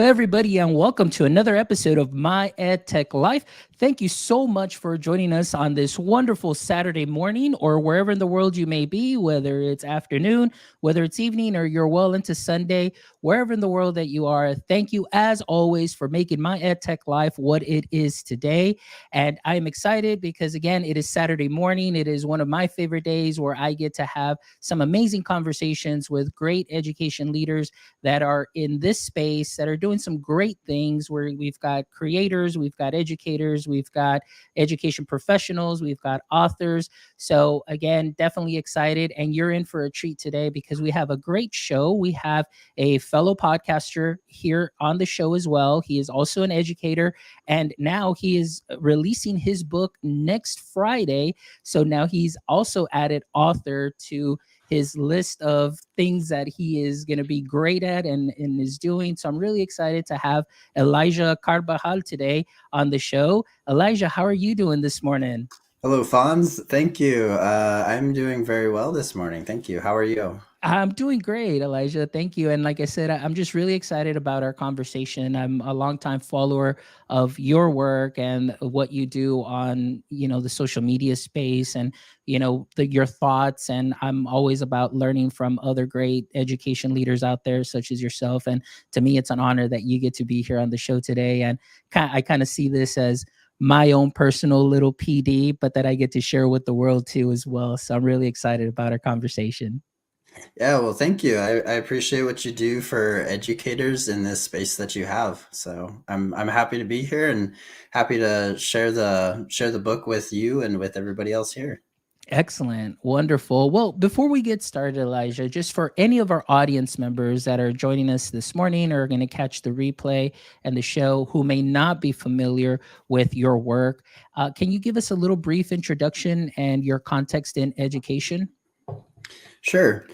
everybody, and welcome to another episode of My Ed Tech Life. Thank you so much for joining us on this wonderful Saturday morning or wherever in the world you may be, whether it's afternoon, whether it's evening, or you're well into Sunday, wherever in the world that you are. Thank you, as always, for making My Ed Tech Life what it is today. And I'm excited because, again, it is Saturday morning. It is one of my favorite days where I get to have some amazing conversations with great education leaders that are in this space that are doing some great things where we've got creators, we've got educators, we've got education professionals, we've got authors. So again, definitely excited, and you're in for a treat today because we have a great show. We have a fellow podcaster here on the show as well. He is also an educator, and now he is releasing his book next Friday. So now he's also added author to his list of things that he is going to be great at and is doing. So I'm really excited to have Elijah Carvajal today on the show. Elijah, how are you doing this morning? Hello, Fonz. Thank you. I'm doing very well this morning. Thank you. How are you? I'm doing great, Elijah. Thank you. And like I said, I'm just really excited about our conversation. I'm a longtime follower of your work and what you do on, the social media space and, your thoughts. And I'm always about learning from other great education leaders out there, such as yourself. And to me, it's an honor that you get to be here on the show today. And I kind of see this as my own personal little PD, but that I get to share with the world too as well. So I'm really excited about our conversation. Yeah, well, thank you. I appreciate what you do for educators in this space that you have. So I'm happy to be here and happy to share the book with you and with everybody else here. Excellent. Wonderful. Well, before we get started, Elijah, just for any of our audience members that are joining us this morning or are going to catch the replay and the show who may not be familiar with your work, can you give us a little brief introduction and your context in education? Sure.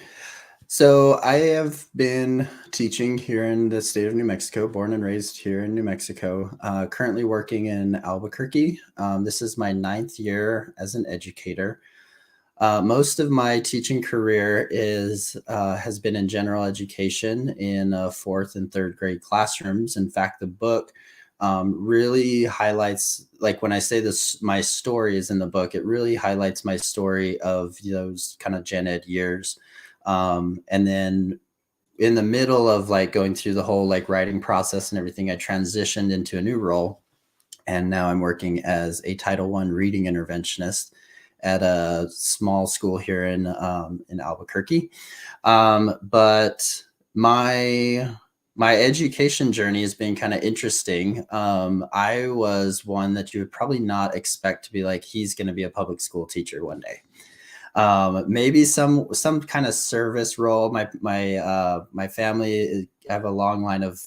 So I have been teaching here in the state of New Mexico, born and raised here in New Mexico, currently working in Albuquerque. This is my ninth year as an educator. Most of my teaching career has been in general education in fourth and third grade classrooms. In fact, the book really highlights, like when I say this, my story is in the book. It really highlights my story of those kind of gen ed years, and then in the middle of like going through the whole like writing process and everything, I transitioned into a new role, and now I'm working as a Title I reading interventionist at a small school here in Albuquerque. But my education journey has been kind of interesting. I was one that you would probably not expect to be like, he's going to be a public school teacher one day. Maybe some kind of service role. My family, I have a long line of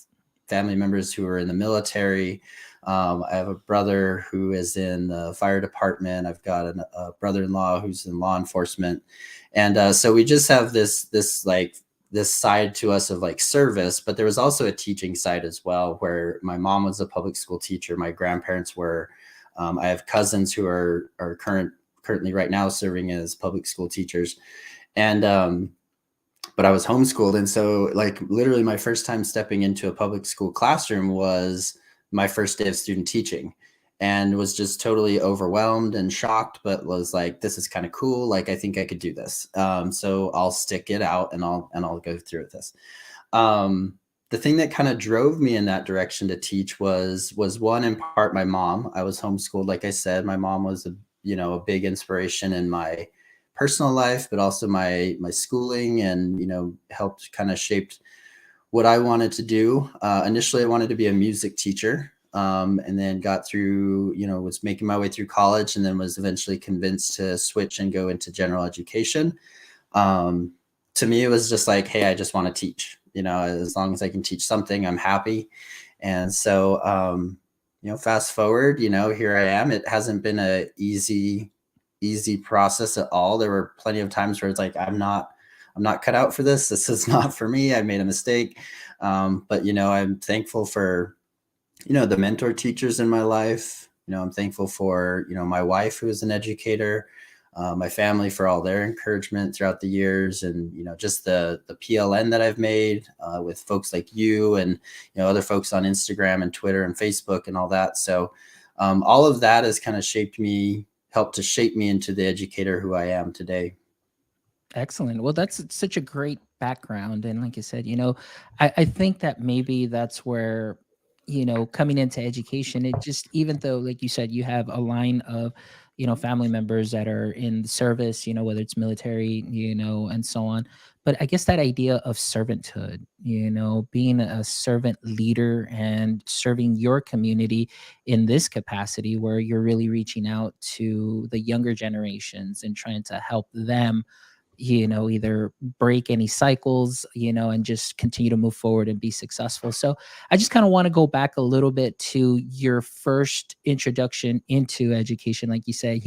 family members who are in the military. I have a brother who is in the fire department. I've got a brother-in-law who's in law enforcement, and so we just have this side to us of like service. But there was also a teaching side as well, where my mom was a public school teacher. My grandparents were. I have cousins who are currently right now serving as public school teachers, and but I was homeschooled, and so like literally my first time stepping into a public school classroom was my first day of student teaching, and was just totally overwhelmed and shocked, but was like, this is kind of cool. Like, I think I could do this. So I'll stick it out and I'll go through with this. The thing that kind of drove me in that direction to teach was one, in part, my mom. I was homeschooled. Like I said, my mom was a big inspiration in my personal life, but also my schooling, and helped kind of shaped what I wanted to do. Initially, I wanted to be a music teacher, and then got through, was making my way through college, and then was eventually convinced to switch and go into general education. To me, it was just like, hey, I just want to teach. As long as I can teach something, I'm happy. And so, fast forward, here I am. It hasn't been a easy process at all. There were plenty of times where it's like, I'm not cut out for this. This is not for me. I made a mistake. But I'm thankful for, the mentor teachers in my life. I'm thankful for, my wife, who is an educator. my family for all their encouragement throughout the years, and just the PLN that I've made with folks like you, and other folks on Instagram and Twitter and Facebook and all that. So all of that has kind of helped to shape me into the educator who I am today. Excellent. Well, that's such a great background. And like I said, I think that maybe that's where, coming into education, it just, even though, like you said, you have a line of, family members that are in the service, whether it's military, and so on. But I guess that idea of servanthood, being a servant leader and serving your community in this capacity where you're really reaching out to the younger generations and trying to help them, either break any cycles, and just continue to move forward and be successful. So I just kind of want to go back a little bit to your first introduction into education. Like you said,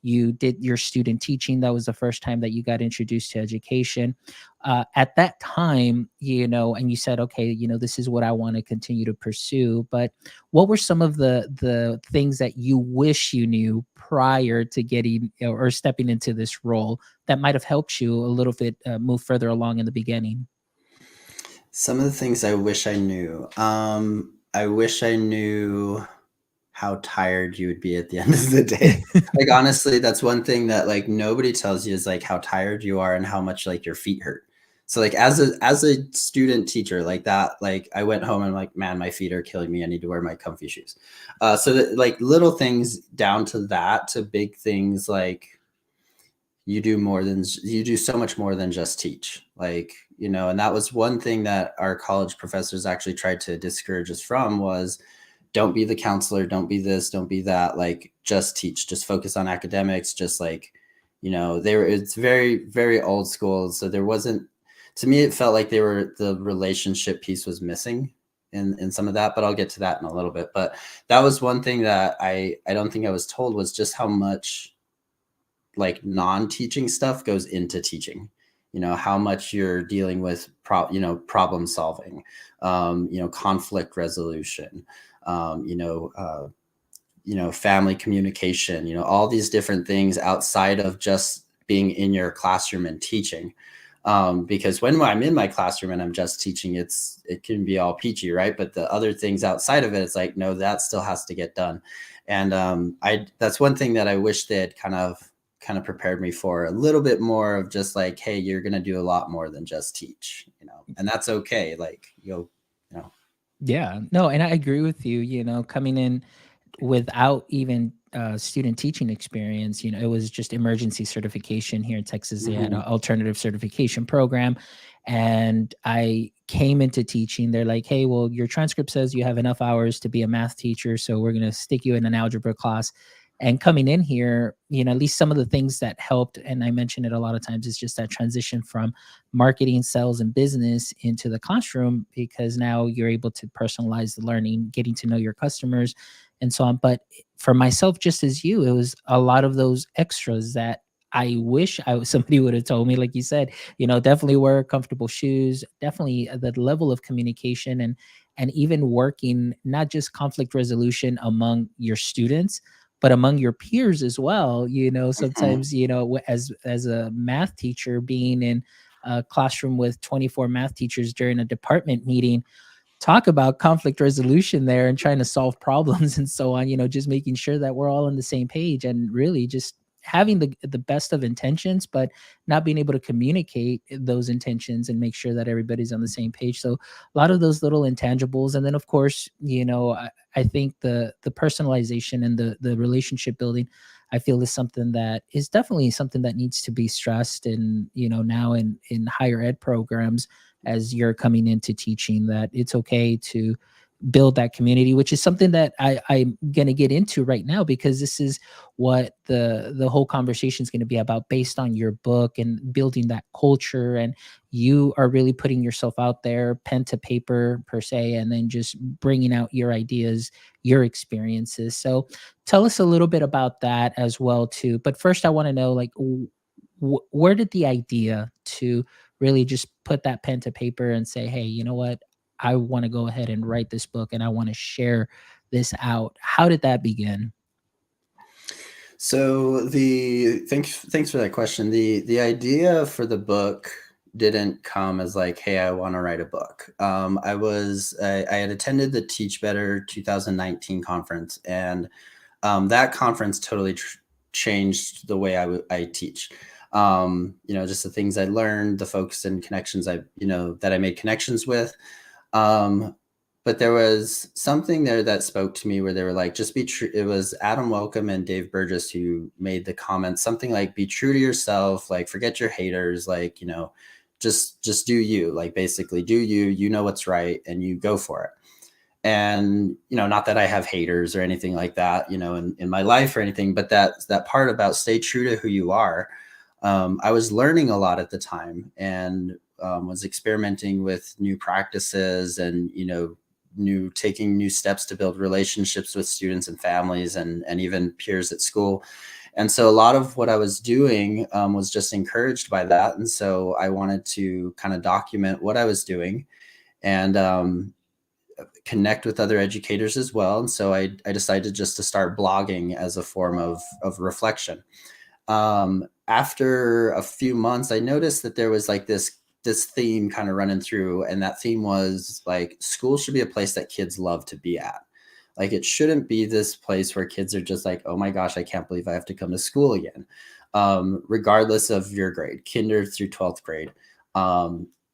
you did your student teaching. That was the first time that you got introduced to education. At that time, and you said, okay, this is what I want to continue to pursue. But what were some of the things that you wish you knew prior to getting or stepping into this role that might have helped you a little bit move further along in the beginning? Some of the things I wish I knew. I wish I knew how tired you would be at the end of the day. Like, honestly, that's one thing that, like, nobody tells you is, like, how tired you are and how much, like, your feet hurt. So, like, as a student teacher, like that, like, I went home and I'm like, "Man, my feet are killing me. I need to wear my comfy shoes." So that, like, little things down to that, to big things like you do so much more than just teach, like, and that was one thing that our college professors actually tried to discourage us from was, don't be the counselor, don't be this, don't be that, like, just teach, just focus on academics, just like, it's very, very old school. So there wasn't, to me, it felt like the relationship piece was missing in some of that, but I'll get to that in a little bit. But that was one thing that I don't think I was told, was just how much, like, non-teaching stuff goes into teaching. How much you're dealing with problem solving, conflict resolution, um, you know uh, family communication, all these different things outside of just being in your classroom and teaching. Because when I'm in my classroom and I'm just teaching, it can be all peachy, right? But the other things outside of it, it's like, no, that still has to get done. And I that's one thing that I wish they had kind of prepared me for, a little bit more of just like, hey, you're gonna do a lot more than just teach, and that's okay. Like, you know. Yeah, no, and I agree with you. Coming in without even student teaching experience, it was just emergency certification here in Texas. They had an Mhm. alternative certification program. And I came into teaching. They're like, hey, well, your transcript says you have enough hours to be a math teacher. So we're going to stick you in an algebra class. And coming in here, at least some of the things that helped, and I mention it a lot of times, is just that transition from marketing, sales, and business into the classroom, because now you're able to personalize the learning, getting to know your customers, and so on. But for myself, just as you, it was a lot of those extras that I wish somebody would have told me. Like you said, definitely wear comfortable shoes, definitely the level of communication, and even working not just conflict resolution among your students, but among your peers as well. Mhm. Sometimes, as a math teacher, being in a classroom with 24 math teachers during a department meeting, talk about conflict resolution there and trying to solve problems and so on, just making sure that we're all on the same page, and really just having the best of intentions, but not being able to communicate those intentions and make sure that everybody's on the same page. So a lot of those little intangibles. And then of course, I think the personalization and the relationship building, I feel, is something that is definitely something that needs to be stressed. And now in higher ed programs, as you're coming into teaching, that it's okay to build that community, which is something that I'm gonna get into right now, because this is what the whole conversation is gonna be about, based on your book and building that culture. And you are really putting yourself out there, pen to paper per se, and then just bringing out your ideas, your experiences. So tell us a little bit about that as well too. But first, I want to know, like, where did the idea to really just put that pen to paper and say, hey, you know what? I want to go ahead and write this book and I want to share this out. How did that begin? So thanks for that question. The idea for the book didn't come as like, hey, I want to write a book. I had attended the Teach Better 2019 conference, and that conference totally changed the way I teach. Just the things I learned, the folks and connections that I made connections with. Um, but there was something there that spoke to me where they were like, just be true. It was Adam Welcome and Dave Burgess who made the comment, something like, be true to yourself, like forget your haters, like, just do you, like basically do you know what's right and you go for it. And not that I have haters or anything like that in my life or anything, but that part about stay true to who you are. I was learning a lot at the time, and was experimenting with new practices and taking new steps to build relationships with students and families and even peers at school. And so a lot of what I was doing was just encouraged by that, and so I wanted to kind of document what I was doing and connect with other educators as well. And so I decided just to start blogging as a form of reflection. After a few months, I noticed that there was like this theme kind of running through, and that theme was like, school should be a place that kids love to be at. Like, it shouldn't be this place where kids are just like, oh my gosh, I can't believe I have to come to school again. Regardless of your grade, kinder through 12th grade.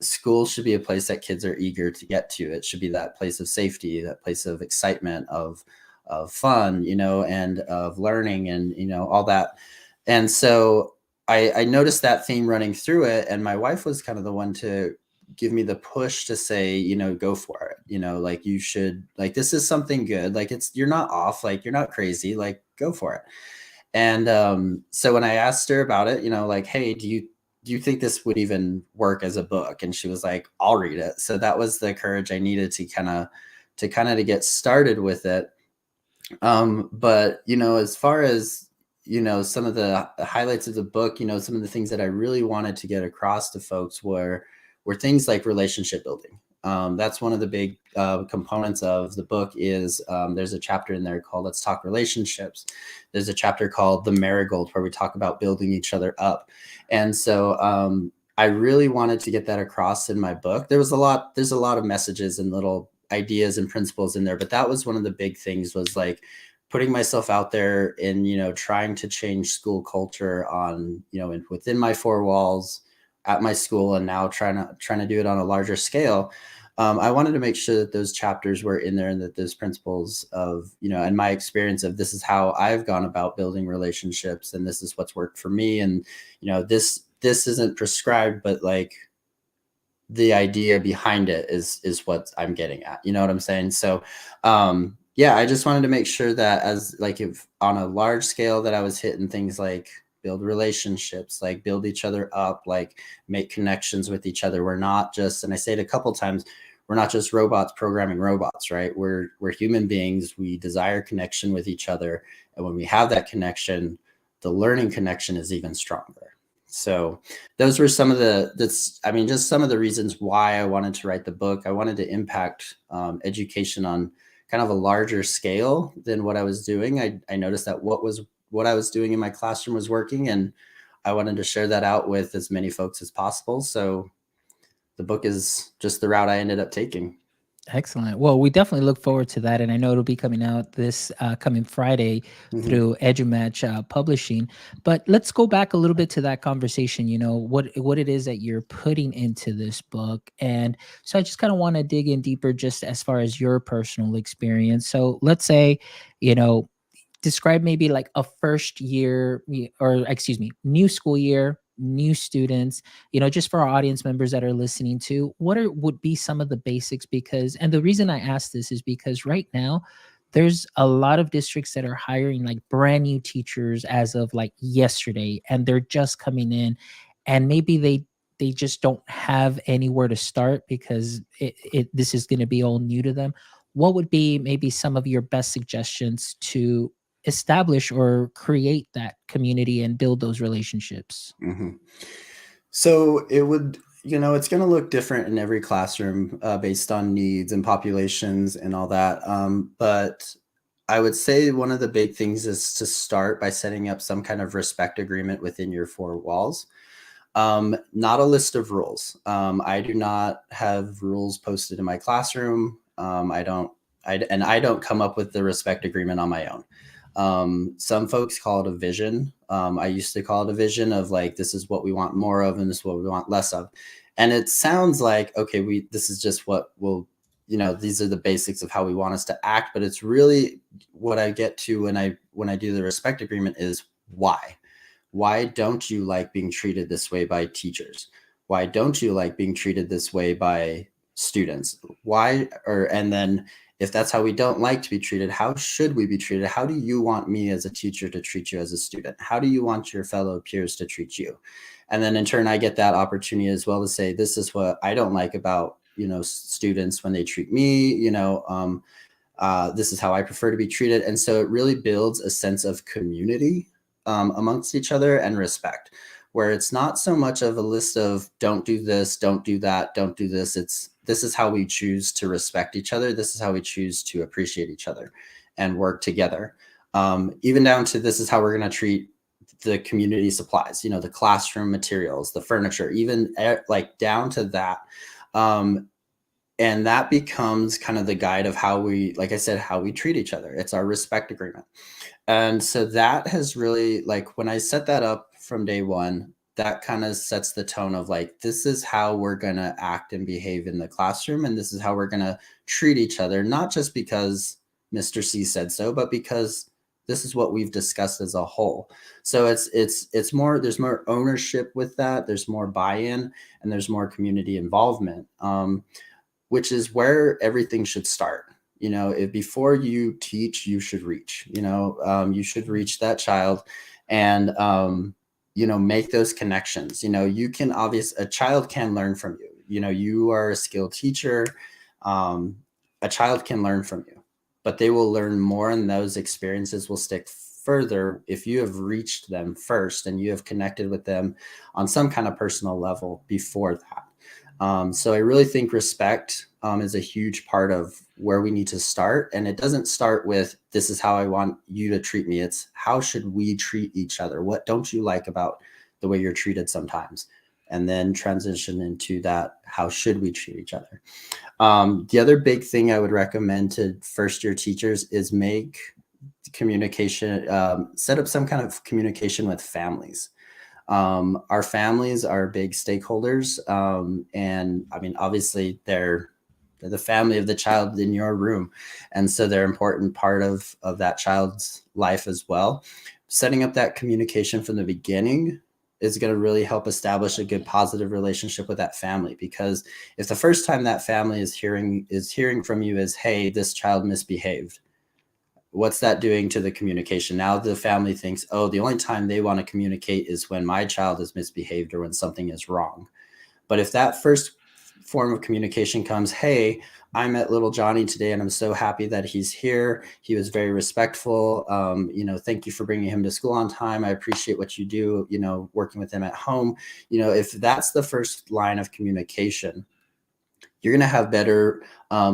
School should be a place that kids are eager to get to. It should be that place of safety, that place of excitement, of fun, and of learning, and all that. And so I noticed that theme running through it, and my wife was kind of the one to give me the push to say, go for it. Like, you should, like, this is something good. Like, you're not off, like, you're not crazy, like, go for it. And so when I asked her about it, like, hey, do you think this would even work as a book? And she was like, I'll read it. So that was the courage I needed to kind of to get started with it. But as far as some of the highlights of the book, some of the things that I really wanted to get across to folks were things like relationship building. That's one of the big components of the book. Is there's a chapter in there called Let's Talk Relationships. There's a chapter called The Marigold, where we talk about building each other up. And so I really wanted to get that across in my book. There's a lot of messages and little ideas and principles in there, but that was one of the big things, was like putting myself out there and trying to change school culture on within my four walls at my school, and now trying to do it on a larger scale. I wanted to make sure that those chapters were in there, and that those principles of and my experience of, this is how I've gone about building relationships, and this is what's worked for me, and this isn't prescribed, but like, the idea behind it is what I'm getting at. You know what I'm saying? So yeah, I just wanted to make sure that, as like, if on a large scale, that I was hitting things like build relationships, like build each other up, like make connections with each other. We're not just, and I say it a couple times, we're not just robots programming robots, right? We're human beings. We desire connection with each other. And when we have that connection, the learning connection is even stronger. So those were some of just some of the reasons why I wanted to write the book. I wanted to impact education on kind of a larger scale than what I was doing. I noticed that what I was doing in my classroom was working, and I wanted to share that out with as many folks as possible. So the book is just the route I ended up taking. Excellent. Well, we definitely look forward to that, and I know it'll be coming out this coming Friday Mm-hmm. through EduMatch Publishing. But let's go back a little bit to that conversation. What it is that you're putting into this book, and so I just kind of want to dig in deeper, just as far as your personal experience. So let's say, you know, describe maybe like a first year, or excuse me, new school year, new students, just for our audience members that are listening, to would be some of the basics. Because, and the reason I ask this is because right now there's a lot of districts that are hiring like brand new teachers as of like yesterday, and they're just coming in, and maybe they just don't have anywhere to start, because this is going to be all new to them. What would be maybe some of your best suggestions to establish or create that community and build those relationships? Mm-hmm. So it would, it's going to look different in every classroom based on needs and populations and all that. But I would say one of the big things is to start by setting up some kind of respect agreement within your four walls. Not a list of rules. I do not have rules posted in my classroom. I don't come up with the respect agreement on my own. Some folks call it a vision. I used to call it a vision of like, this is what we want more of, and this is what we want less of. And it sounds like, okay, this is just what we'll, these are the basics of how we want us to act. But it's really what I get to when I do the respect agreement is why. Why don't you like being treated this way by teachers? Why don't you like being treated this way by students? And then if that's how we don't like to be treated, how should we be treated? How do you want me as a teacher to treat you as a student? How do you want your fellow peers to treat you? And then in turn, I get that opportunity as well to say, this is what I don't like about, students when they treat me, this is how I prefer to be treated. And so it really builds a sense of community amongst each other and respect, where it's not so much of a list of don't do this, don't do that, don't do this. This is how we choose to respect each other. This is how we choose to appreciate each other and work together. Even down to this is how we're going to treat the community supplies, the classroom materials, the furniture, even like down to that. And that becomes kind of the guide of how we, like I said, how we treat each other. It's our respect agreement. And so that has really, like, when I set that up from day one, that kind of sets the tone of like, this is how we're going to act and behave in the classroom. And this is how we're going to treat each other, not just because Mr. C said so, but because this is what we've discussed as a whole. So it's more, there's more ownership with that. There's more buy-in and there's more community involvement, which is where everything should start. Before you teach, you should reach. You should reach that child and make those connections. A child can learn from you. You are a skilled teacher. A child can learn from you, but they will learn more, and those experiences will stick further if you have reached them first and you have connected with them on some kind of personal level before that. So I really think respect is a huge part of where we need to start. And it doesn't start with, this is how I want you to treat me. It's how should we treat each other? What don't you like about the way you're treated sometimes? And then transition into that, how should we treat each other? The other big thing I would recommend to first year teachers is make communication, set up some kind of communication with families. Our families are big stakeholders. And I mean, obviously they're the family of the child in your room. And so they're an important part of that child's life as well. Setting up that communication from the beginning is going to really help establish a good positive relationship with that family. Because if the first time that family is hearing from you is, hey, this child misbehaved, what's that doing to the communication? Now the family thinks, oh, the only time they want to communicate is when my child is misbehaved or when something is wrong. But if that first form of communication comes, hey, I met little Johnny today and I'm so happy that he's here. He was very respectful. Thank you for bringing him to school on time. I appreciate what you do, working with him at home. If that's the first line of communication, you're going to have better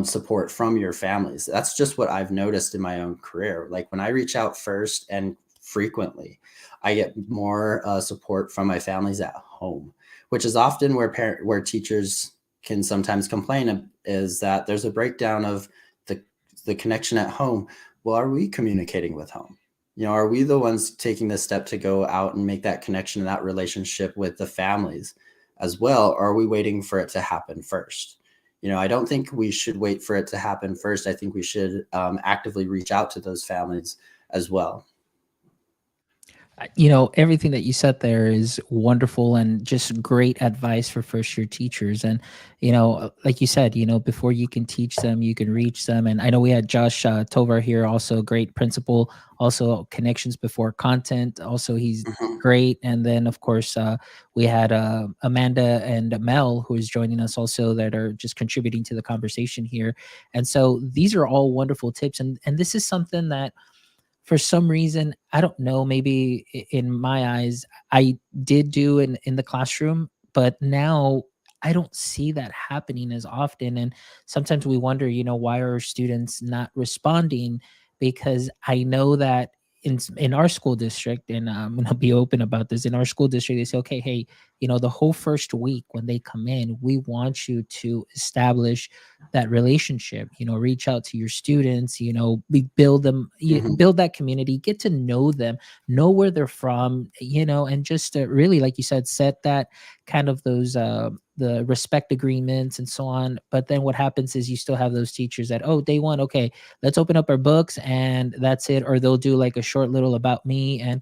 support from your families. That's just what I've noticed in my own career. Like when I reach out first and frequently, I get more support from my families at home, which is often where teachers can sometimes complain, is that there's a breakdown of the connection at home. Well, are we communicating with home? Are we the ones taking the step to go out and make that connection and that relationship with the families as well? Or are we waiting for it to happen first? I don't think we should wait for it to happen first. I think we should actively reach out to those families as well. Everything that you said there is wonderful and just great advice for first year teachers. And like you said, before you can teach them, you can reach them. And I know we had Josh Tovar here, also great principal, also connections before content, also he's Mhm. great. And then of course we had Amanda and Mel, who is joining us also, that are just contributing to the conversation here. And so these are all wonderful tips, and this is something that for some reason, I don't know, maybe in my eyes, I did do in the classroom, but now I don't see that happening as often. And sometimes we wonder, why are students not responding? because I know that in our school district, and I'm gonna be open about this. In our school district, they say, okay, hey, the whole first week when they come in, we want you to establish that relationship. Reach out to your students. Build them, Mhm. build that community, get to know them, know where they're from. And just really, like you said, set that kind of those the respect agreements and so on. But then what happens is you still have those teachers that, oh, day one, okay, let's open up our books and that's it. Or they'll do like a short little about me and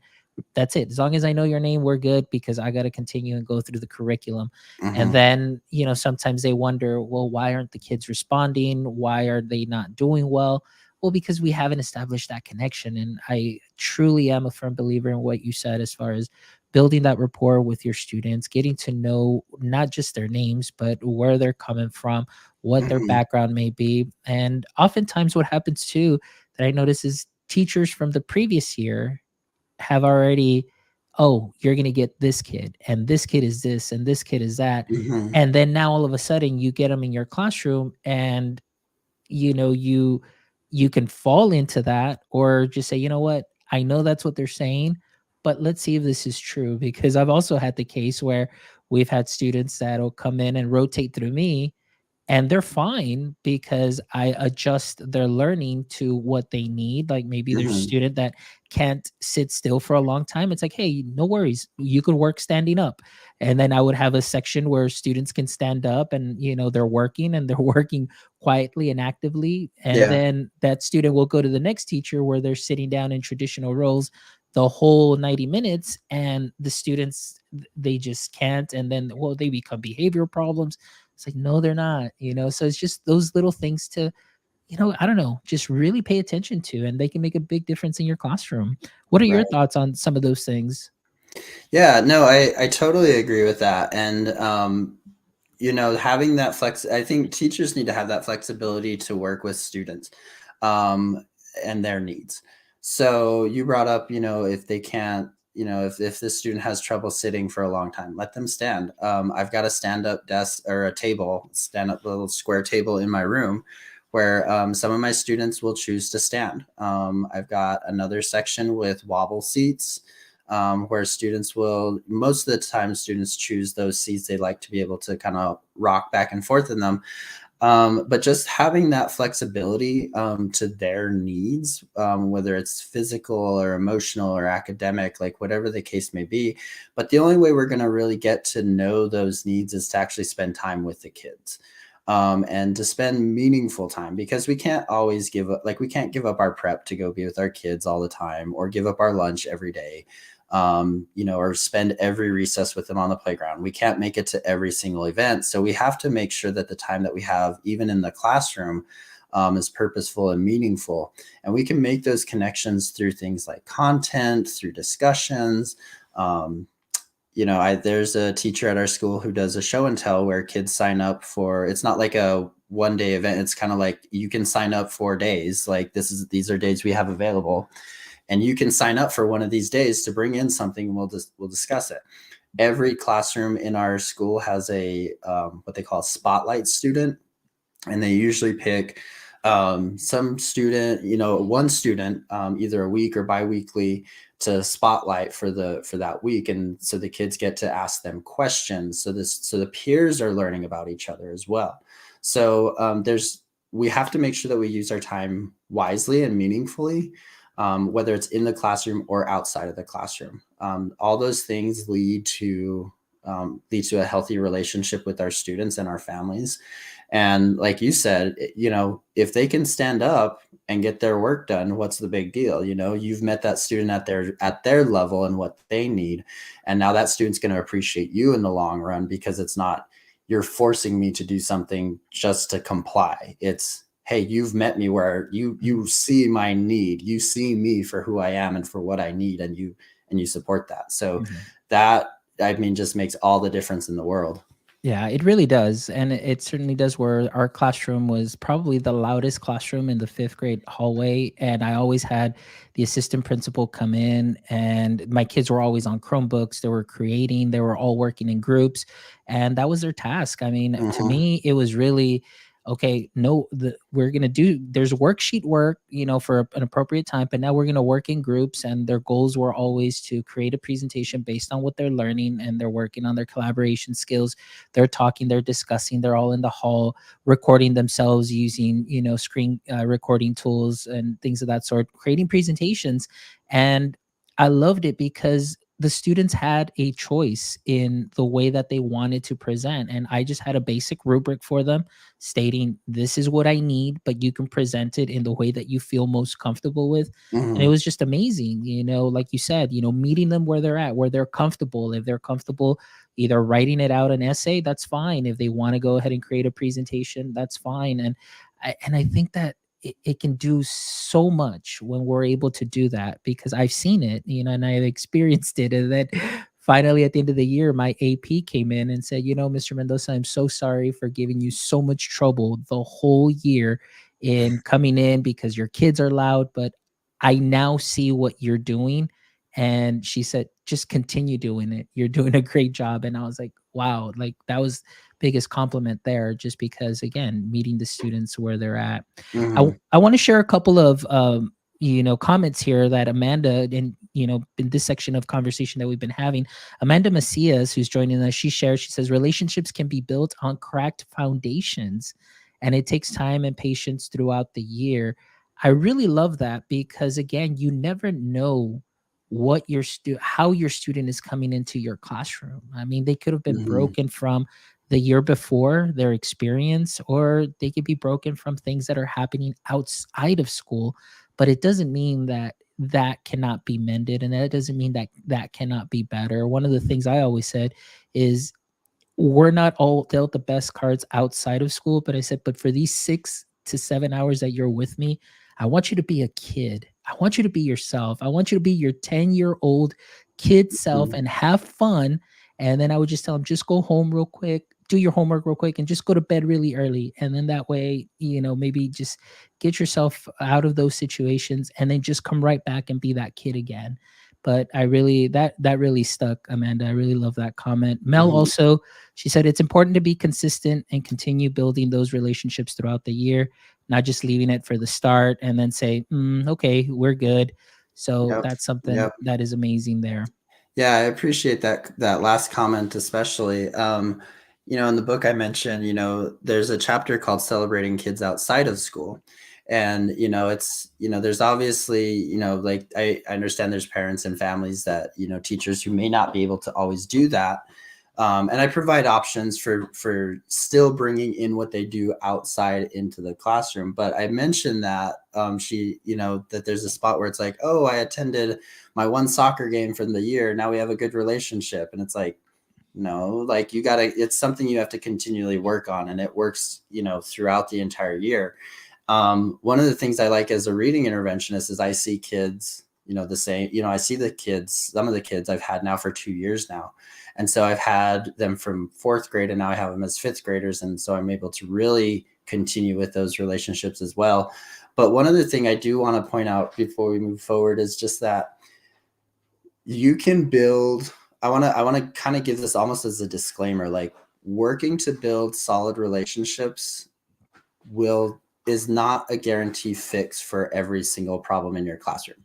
that's it. As long as I know your name, we're good because I got to continue and go through the curriculum. And Mhm. then, sometimes they wonder, well, why aren't the kids responding? Why are they not doing well? Well, because we haven't established that connection. And I truly am a firm believer in what you said as far as building that rapport with your students, getting to know not just their names, but where they're coming from, what their Mhm. background may be. And oftentimes, what happens too that I notice is teachers from the previous year have already, oh, you're going to get this kid, and this kid is this, and this kid is that. Mhm. And then now all of a sudden you get them in your classroom and you can fall into that or just say, you know what, I know that's what they're saying, but let's see if this is true. Because I've also had the case where we've had students that'll come in and rotate through me and they're fine because I adjust their learning to what they need. Like maybe there's a Mhm. student that can't sit still for a long time. It's like, hey, no worries. You could work standing up. And then I would have a section where students can stand up and, they're working and they're working quietly and actively. And Yeah. then that student will go to the next teacher where they're sitting down in traditional roles the whole 90 minutes and the students they just can't, and then well they become behavioral problems. It's like, no, they're not, so it's just those little things to, I don't know, just really pay attention to, and they can make a big difference in your classroom. What are your Right. thoughts on some of those things? Yeah, no, I totally agree with that. And having that I think teachers need to have that flexibility to work with students um and their needs. So you brought up, if they can't, if this student has trouble sitting for a long time, let them stand. I've got a stand-up desk or a table, stand up little square table in my room where some of my students will choose to stand. I've got another section with wobble seats, where students will, most of the time, students choose those seats they like to be able to kind of rock back and forth in them. But just having that flexibility to their needs, whether it's physical or emotional or academic, like whatever the case may be. But the only way we're going to really get to know those needs is to actually spend time with the kids. And to spend meaningful time, because we can't always give up, like we can't give up our prep to go be with our kids all the time or give up our lunch every day, or spend every recess with them on the playground. We can't make it to every single event. So we have to make sure that the time that we have, even in the classroom, is purposeful and meaningful. And we can make those connections through things like content, through discussions. Um, there's a teacher at our school who does a show and tell where kids sign up for, it's not like a 1 day event. It's kind of like you can sign up for days. Like these are days we have available, and you can sign up for one of these days to bring in something, and we'll discuss it. Every classroom in our school has a what they call a spotlight student, and they usually pick some student, one student, either a week or biweekly, to spotlight for that week. And so the kids get to ask them questions, so the peers are learning about each other as well. So there's we have to make sure that we use our time wisely and meaningfully, whether it's in the classroom or outside of the classroom. All those things lead to a healthy relationship with our students and our families. And like you said, if they can stand up and get their work done, what's the big deal? You've met that student at their level and what they need. And now that student's going to appreciate you in the long run, because it's not you're forcing me to do something just to comply. It's, hey, you've met me where you see my need, you see me for who I am and for what I need, and you support that. So Mhm. that, I mean, just makes all the difference in the world. Yeah, it really does. And it certainly does, where our classroom was probably the loudest classroom in the fifth grade hallway. And I always had the assistant principal come in, and my kids were always on Chromebooks. They were creating, they were all working in groups. And that was their task. I mean, to Mhm. me, it was really okay, no, we're going to do, there's worksheet work, for an appropriate time, but now we're going to work in groups. And their goals were always to create a presentation based on what they're learning, and they're working on their collaboration skills. They're talking, they're discussing, they're all in the hall recording themselves using, screen recording tools and things of that sort, creating presentations. And I loved it because the students had a choice in the way that they wanted to present. And I just had a basic rubric for them stating, this is what I need, but you can present it in the way that you feel most comfortable with. And it Mhm. was just amazing, like you said, meeting them where they're at, where they're comfortable. If they're comfortable either writing it out an essay, that's fine. If they want to go ahead and create a presentation, that's fine. And I think that it can do so much when we're able to do that, because I've seen it, and I've experienced it. And then finally at the end of the year, my AP came in and said, Mr. Mendoza, I'm so sorry for giving you so much trouble the whole year in coming in because your kids are loud, but I now see what you're doing. And she said, just continue doing it. You're doing a great job. And I was like, wow, like that was biggest compliment there, just because again, meeting the students where they're at. Mhm. I want to share a couple of comments here that Amanda, in this section of conversation that we've been having, Amanda Macias, who's joining us, she shares, she says, relationships can be built on cracked foundations, and it takes time and patience throughout the year. I really love that, because again, you never know how your student is coming into your classroom. I mean, they could have been Mhm. broken from the year before, their experience, or they could be broken from things that are happening outside of school. But it doesn't mean that that cannot be mended, and that doesn't mean that that cannot be better. One of the things I always said is, we're not all dealt the best cards outside of school, but I said, but for these 6 to 7 hours that you're with me, I want you to be a kid. I want you to be yourself. I want you to be your 10-year-old kid self Mhm. and have fun. And then I would just tell them, just go home real quick, do your homework real quick, and just go to bed really early. And then that way, maybe just get yourself out of those situations and then just come right back and be that kid again. But I really, that really stuck, Amanda. I really love that comment. Mel Mhm. also, she said it's important to be consistent and continue building those relationships throughout the year, not just leaving it for the start and then say, okay, we're good. So Yep. that's something Yep. that is amazing there. Yeah, I appreciate that last comment especially. In the book I mentioned, there's a chapter called Celebrating Kids Outside of School. And, there's obviously, like I understand there's parents and families that, teachers who may not be able to always do that. And I provide options for still bringing in what they do outside into the classroom. But I mentioned that that there's a spot where it's like, oh, I attended my one soccer game from the year. Now we have a good relationship. And it's like, no, like it's something you have to continually work on. And it works, throughout the entire year. One of the things I like as a reading interventionist is I see kids, the same, I see some of the kids I've had now for 2 years now. And so I've had them from fourth grade and now I have them as fifth graders. And so I'm able to really continue with those relationships as well. But one other thing I do want to point out before we move forward is just that you can build, I want to kind of give this almost as a disclaimer, like working to build solid relationships will is not a guarantee fix for every single problem in your classroom.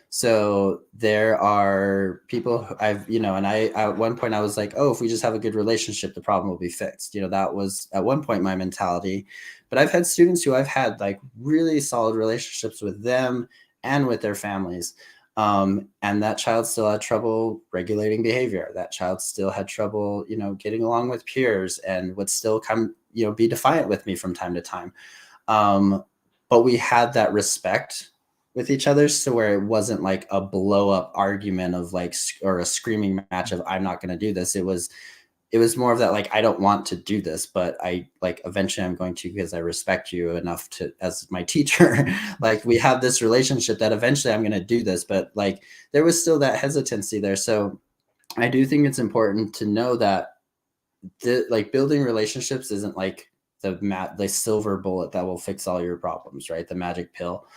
So there are people and I at one point I was like, oh, if we just have a good relationship, the problem will be fixed. That was at one point my mentality. But I've had students who I've had like really solid relationships with them and with their families. And that child still had trouble regulating behavior. That child still had trouble, getting along with peers and would still come, be defiant with me from time to time. Um, but we had that respect with each other, so where it wasn't like a blow up argument of like or a screaming match of I'm not going to do this. It was more of that, like, I don't want to do this, but I like eventually I'm going to, because I respect you enough to as my teacher. Like we have this relationship that eventually I'm going to do this, but like there was still that hesitancy there. So I do think it's important to know that like building relationships isn't like the silver bullet that will fix all your problems, right? The magic pill.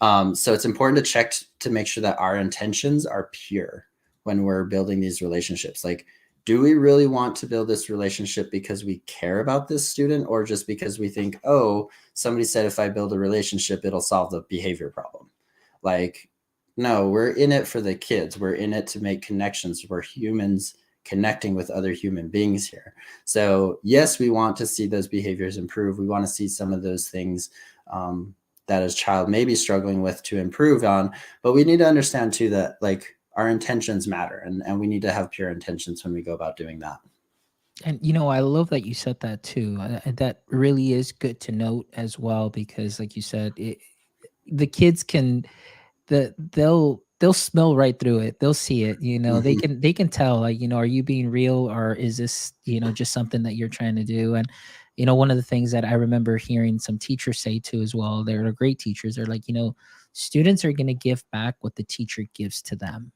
So it's important to check to make sure that our intentions are pure when we're building these relationships. Like, do we really want to build this relationship because we care about this student, or just because we think, oh, somebody said if I build a relationship, it'll solve the behavior problem? Like, no, we're in it for the kids. We're in it to make connections. We're humans connecting with other human beings here. So yes, we want to see those behaviors improve. We want to see some of those things that a child may be struggling with to improve on. But we need to understand too that like our intentions matter, and we need to have pure intentions when we go about doing that. And I love that you said that too. And that really is good to note as well, because like you said, the kids can, they'll smell right through it. They'll see it. They Mhm. can tell, like, are you being real, or is this, just something that you're trying to do? And one of the things that I remember hearing some teachers say too as well, they're great teachers, they're like, students are going to give back what the teacher gives to them,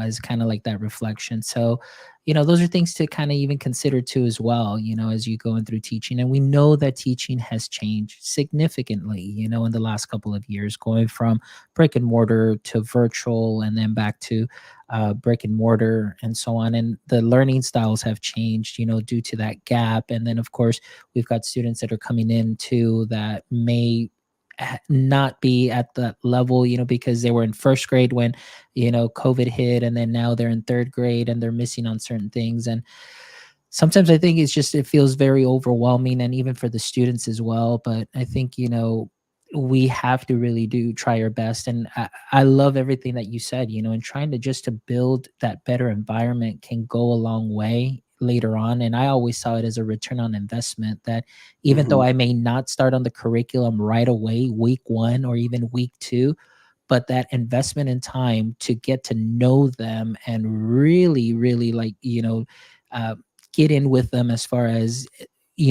as kind of like that reflection. So those are things to kind of even consider too as well, as you going through teaching. And we know that teaching has changed significantly, in the last couple of years, going from brick and mortar to virtual, and then back to brick and mortar, and so on. And the learning styles have changed, due to that gap. And then, of course, we've got students that are coming in too that may not be at that level, because they were in first grade when, COVID hit, and then now they're in third grade and they're missing on certain things. And sometimes I think it feels very overwhelming, and even for the students as well. But I think, we have to really do try our best. And I love everything that you said, and trying to just to build that better environment can go a long way later on. And I always saw it as a return on investment, that even though Mhm. I may not start on the curriculum right away, week one or even week two, but that investment in time to get to know them and really, really, like, uh, get in with them as far as,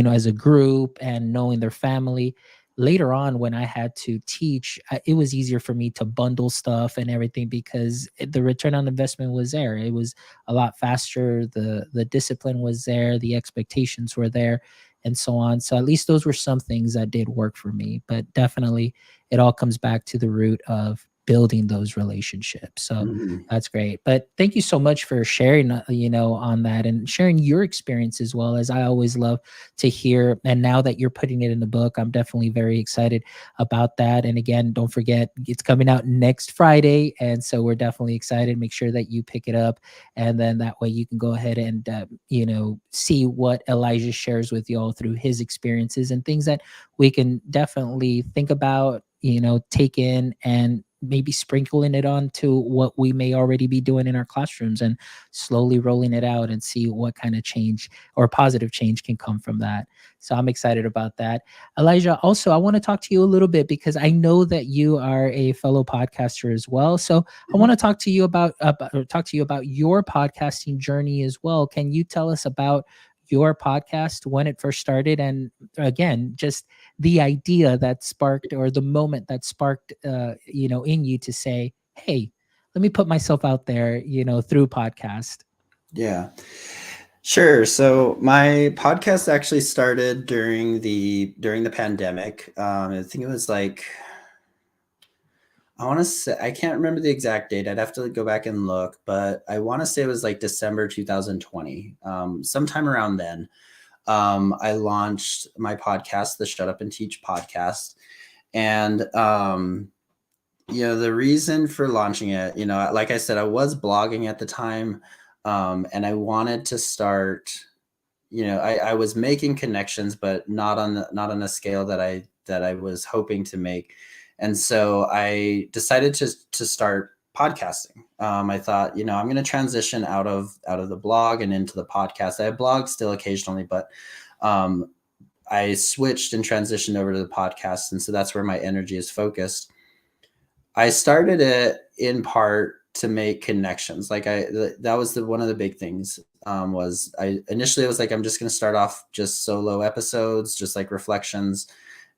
as a group, and knowing their family. Later on, when I had to teach, it was easier for me to bundle stuff and everything, because the return on investment was there. It was a lot faster. The discipline was there. The expectations were there, and so on. So at least those were some things that did work for me. But definitely, it all comes back to the root of building those relationships. So Mhm. that's great. But thank you so much for sharing, on that, and sharing your experience as well, as I always love to hear. And now that you're putting it in the book, I'm definitely very excited about that. And again, don't forget, it's coming out next Friday. And so we're definitely excited. Make sure that you pick it up. And then that way you can go ahead and, see what Elijah shares with y'all through his experiences, and things that we can definitely think about, take in, and maybe sprinkling it on to what we may already be doing in our classrooms, and slowly rolling it out, and see what kind of change or positive change can come from that. So I'm excited about that. Elijah, also, I want to talk to you a little bit, because I know that you are a fellow podcaster as well. So I want Mhm. to talk to you about your podcasting journey as well. Can you tell us about your podcast, when it first started, and again, just the idea that sparked, or the moment that sparked, in you to say, hey, let me put myself out there, through podcast. Yeah. Sure. So my podcast actually started during the pandemic. I think it was like, I want to say, I can't remember the exact date. I'd have to go back and look, but I want to say it was like December 2020. Sometime around then, I launched my podcast, the Shut Up and Teach podcast. And the reason for launching it, like I said, I was blogging at the time, and I wanted to start. I was making connections, but not on a scale that I was hoping to make. And so I decided to start podcasting. I thought, I'm going to transition out of the blog and into the podcast. I blog still occasionally, but um, I switched and transitioned over to the podcast, and so that's where my energy is focused. I started it in part to make connections. Like that was one of the big things. Was I initially I was like, I'm just going to start off just solo episodes, just like reflections,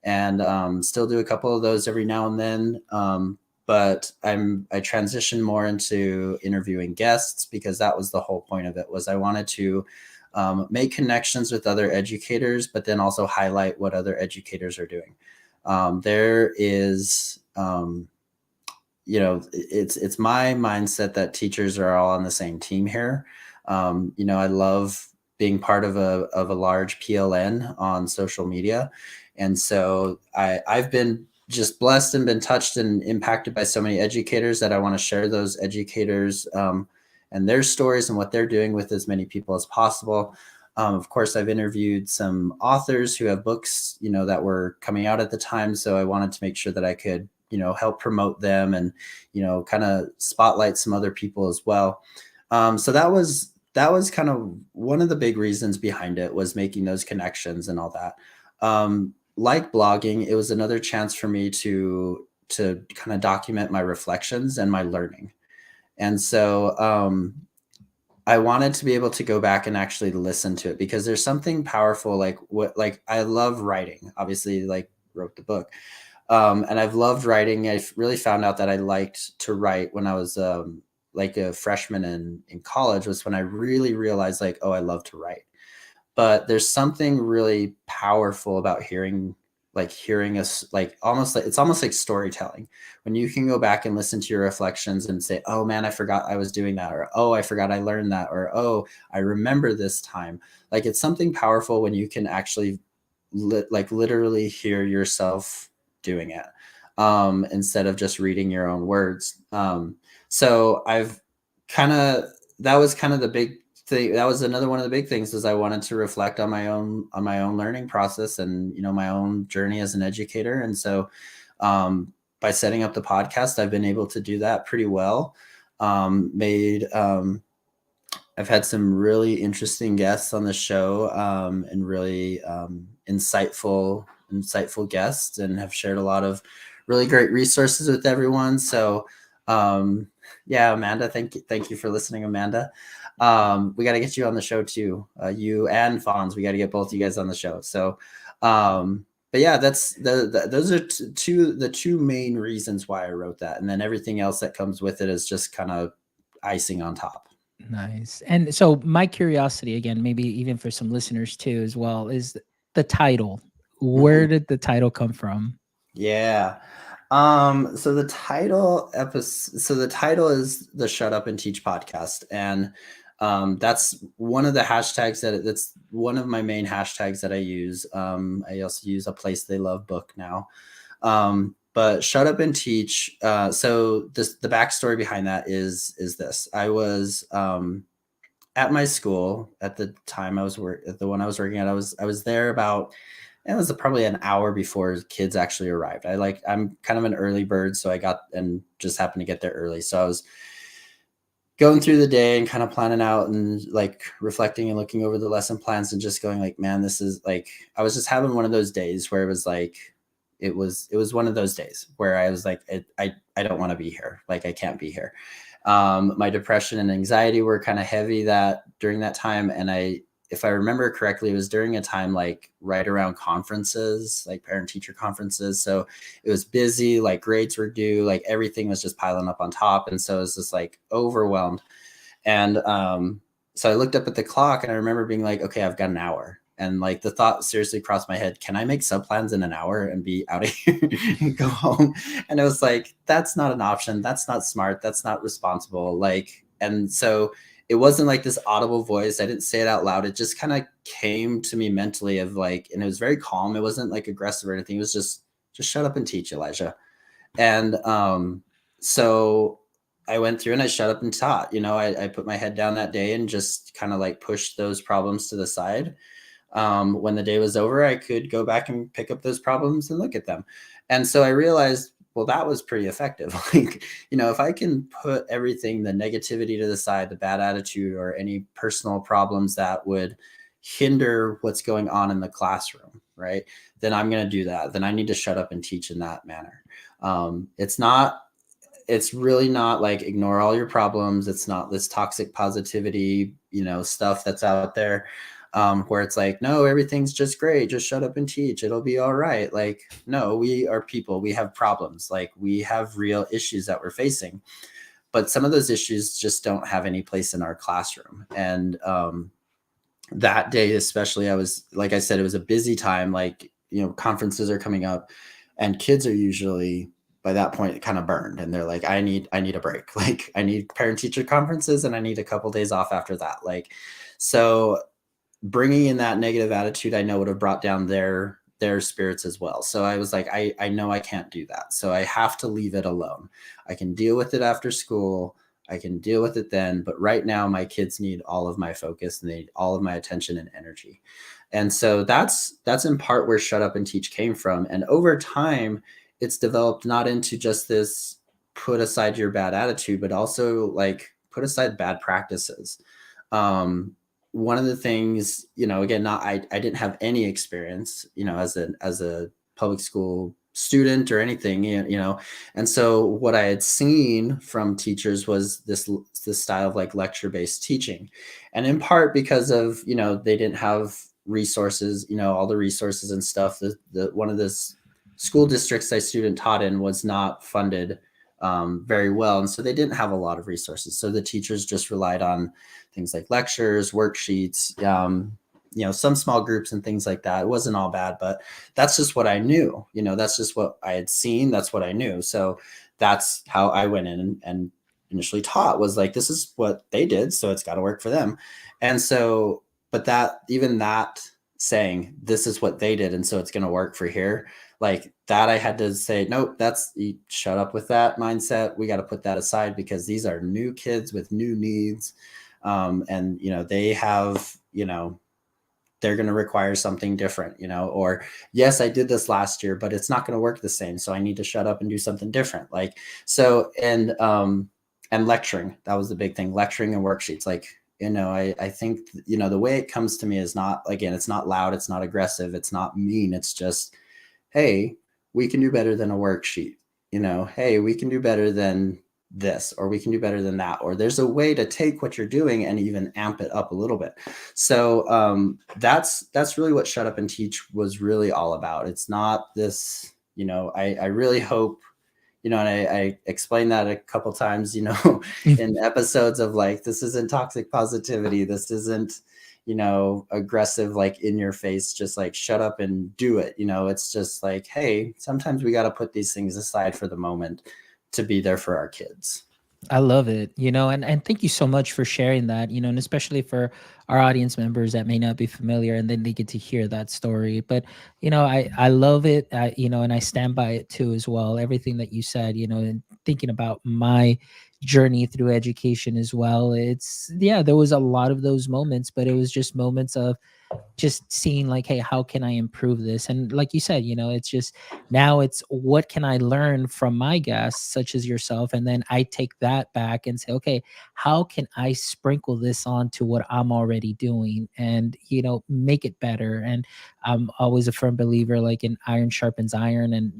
and still do a couple of those every now and then. But I transitioned more into interviewing guests, because that was the whole point of it. Was I wanted to make connections with other educators, but then also highlight what other educators are doing. There is it's my mindset that teachers are all on the same team here. I love being part of a large PLN on social media. And so I've been just blessed and been touched and impacted by so many educators that I want to share those educators and their stories and what they're doing with as many people as possible. Of course, I've interviewed some authors who have books, that were coming out at the time. So I wanted to make sure that I could, help promote them and, kind of spotlight some other people as well. So that was kind of one of the big reasons behind it, was making those connections and all that. Like blogging, it was another chance for me to kind of document my reflections and my learning. And so I wanted to be able to go back and actually listen to it, because there's something powerful, like I love writing, obviously, like wrote the book. And I've loved writing. I really found out that I liked to write when I was like a freshman in college, was when I really realized, like, oh, I love to write. But there's something really powerful about hearing us, like almost like, it's almost like storytelling, when you can go back and listen to your reflections and say, oh man, I forgot I was doing that, or oh, I forgot I learned that, or oh, I remember this time. Like, it's something powerful when you can actually literally hear yourself doing it, instead of just reading your own words. So I've kind of, that was kind of the big thing. That was another one of the big things, is I wanted to reflect on my own learning process and, my own journey as an educator. And so by setting up the podcast, I've been able to do that pretty well. Made I've had some really interesting guests on the show, and really insightful guests, and have shared a lot of really great resources with everyone. So yeah, Amanda, thank you for listening, Amanda. We got to get you on the show too. You and Fonz, we got to get both you guys on the show. So but yeah, that's those are the two main reasons why I wrote that, and then everything else that comes with it is just kind of icing on top. Nice. And so my curiosity again, maybe even for some listeners too as well, is the title. Where Mhm. did the title come from? Yeah. So the title is the Shut Up and Teach podcast. And that's one of the hashtags that's one of my main hashtags that I use. I also use A Place They Love book now. But Shut Up and Teach. So the backstory behind that is this. I was at my school at the time at the one I was working at. I was there about, it was probably an hour before kids actually arrived. I'm kind of an early bird, so I got and just happened to get there early. So I was going through the day and kind of planning out and like reflecting and looking over the lesson plans and just going like, man, this is like, I was just having one of those days where it was like, it was one of those days where I was like, I don't want to be here. Like, I can't be here. My depression and anxiety were kind of heavy during that time. And if I remember correctly, it was during a time like right around conferences, like parent teacher conferences. So it was busy, like grades were due, like everything was just piling up on top. And so it was just like overwhelmed. And so I looked up at the clock and I remember being like, okay, I've got an hour. And like the thought seriously crossed my head, can I make subplans in an hour and be out of here and go home? And it was like, that's not an option. That's not smart. That's not responsible. Like, and so it wasn't like this audible voice. I didn't say it out loud. It just kind of came to me mentally of like, and it was very calm. It wasn't like aggressive or anything. It was just shut up and teach, Elijah. And so I went through and I shut up and taught. I put my head down that day and just kind of like pushed those problems to the side. When the day was over, I could go back and pick up those problems and look at them. And so I realized, well, that was pretty effective. Like, if I can put everything, the negativity to the side, the bad attitude, or any personal problems that would hinder what's going on in the classroom, right? Then I'm going to do that. Then I need to shut up and teach in that manner. It's really not like ignore all your problems. It's not this toxic positivity, stuff that's out there, where it's like, no, everything's just great. Just shut up and teach. It'll be all right. Like, no, we are people. We have problems. Like, we have real issues that we're facing. But some of those issues just don't have any place in our classroom. And that day, especially, like I said, it was a busy time. Like, conferences are coming up and kids are usually by that point kind of burned, and they're like, I need a break. Like I need parent teacher conferences, and I need a couple days off after that. Like, so bringing in that negative attitude, I know would have brought down their spirits as well. So I was like, I know I can't do that. So I have to leave it alone. I can deal with it after school. I can deal with it then, but right now my kids need all of my focus and they need all of my attention and energy. And so that's in part where Shut Up and Teach came from. And over time, it's developed not into just this put aside your bad attitude, but also like put aside bad practices. Um, One of the things, again, not I didn't have any experience, as a public school student or anything, and so what I had seen from teachers was this style of like lecture based teaching, and in part because of they didn't have resources, all the resources and stuff. The one of the school districts I student taught in was not funded very well, and so they didn't have a lot of resources. So the teachers just relied on things like lectures, worksheets, some small groups and things like that. It wasn't all bad, but that's just what I knew. That's just what I had seen. That's what I knew. So that's how I went in and initially taught, was like, this is what they did, so it's got to work for them. And so, but that saying, this is what they did, and so it's going to work for here, like that, I had to say, nope, you shut up with that mindset. We got to put that aside, because these are new kids with new needs. And they have, they're going to require something different, or yes, I did this last year, but it's not going to work the same. So I need to shut up and do something different. Like, so, and lecturing, that was the big thing, lecturing and worksheets. Like, I think, the way it comes to me is not, again, it's not loud, it's not aggressive, it's not mean. It's just, hey, we can do better than a worksheet. Hey, we can do better than this, or we can do better than that, or there's a way to take what you're doing and even amp it up a little bit. So that's really what Shut Up and Teach was really all about. It's not this, I really hope, and I explained that a couple times, in episodes of like, this isn't toxic positivity, this isn't aggressive, like in your face, just like shut up and do it. It's just like, hey, sometimes we got to put these things aside for the moment to be there for our kids. I love it, and thank you so much for sharing that, and especially for our audience members that may not be familiar, and then they get to hear that story. But, I love it, and I stand by it too as well. Everything that you said, and thinking about my journey through education as well. Yeah, there was a lot of those moments, but it was just moments of just seeing like, hey, how can I improve this? And like you said, it's just, now it's, what can I learn from my guests such as yourself? And then I take that back and say, okay, how can I sprinkle this on to what I'm already doing, and make it better? And I'm always a firm believer, like, in iron sharpens iron, and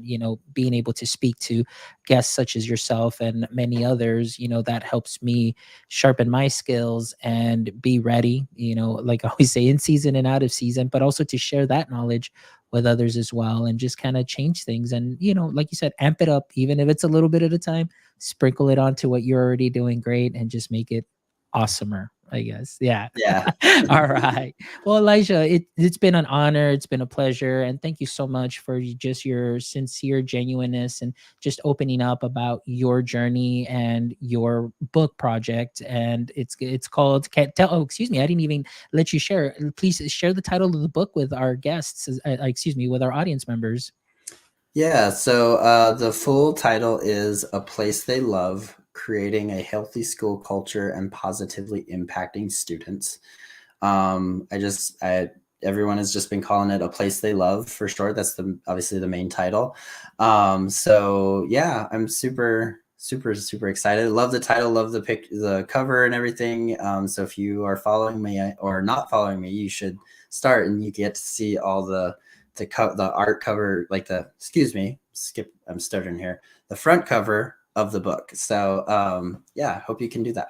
being able to speak to guests such as yourself and many others, that helps me sharpen my skills and be ready, like I always say, in season and out of season, but also to share that knowledge with others as well, and just kind of change things. And, like you said, amp it up, even if it's a little bit at a time, sprinkle it onto what you're already doing great, and just make it awesomer, I guess. Yeah. Yeah. All right. Well, Elijah, it's been an honor. It's been a pleasure. And thank you so much for just your sincere genuineness, and just opening up about your journey and your book project. And it's called, can't tell. Oh, excuse me. I didn't even let you share. Please share the title of the book with our guests, excuse me, with our audience members. Yeah. So the full title is A Place They Love: Creating a Healthy School Culture and Positively Impacting Students. Everyone has just been calling it A Place They Love for short. That's obviously the main title. So yeah, I'm super, super, super excited. Love the title, love the cover and everything. So if you are following me or not following me, you should start, and you get to see all the art cover, like I'm stuttering here. The front cover of the book. So yeah, hope you can do that.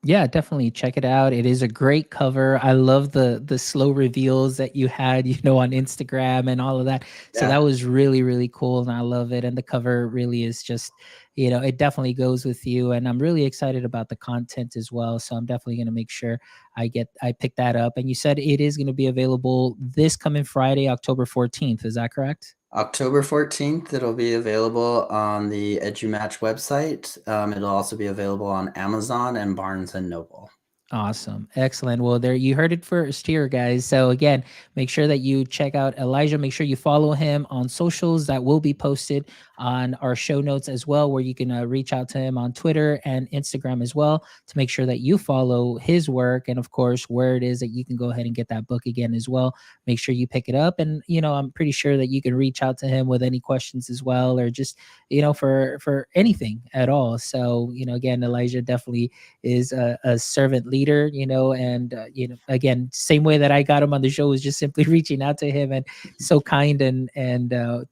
Yeah, definitely check it out. It is a great cover. I love the slow reveals that you had, on Instagram and all of that. So Yeah. that was really, really cool, and I love it. And the cover really is just, it definitely goes with you. And I'm really excited about the content as well. So I'm definitely going to make sure I pick that up. And you said it is going to be available this coming Friday, October 14th. Is that correct? October 14th, it'll be available on the EduMatch website. It'll also be available on Amazon and Barnes and Noble. Awesome. Excellent. Well, there you heard it first here, guys. So again, make sure that you check out Elijah. Make sure you follow him on socials that will be posted on our show notes as well, where you can reach out to him on Twitter and Instagram as well to make sure that you follow his work. And of course, where it is that you can go ahead and get that book again as well. Make sure you pick it up. And, I'm pretty sure that you can reach out to him with any questions as well, or just, for anything at all. So, again, Elijah definitely is a servant leader, and again, same way that I got him on the show was just simply reaching out to him, and so kind and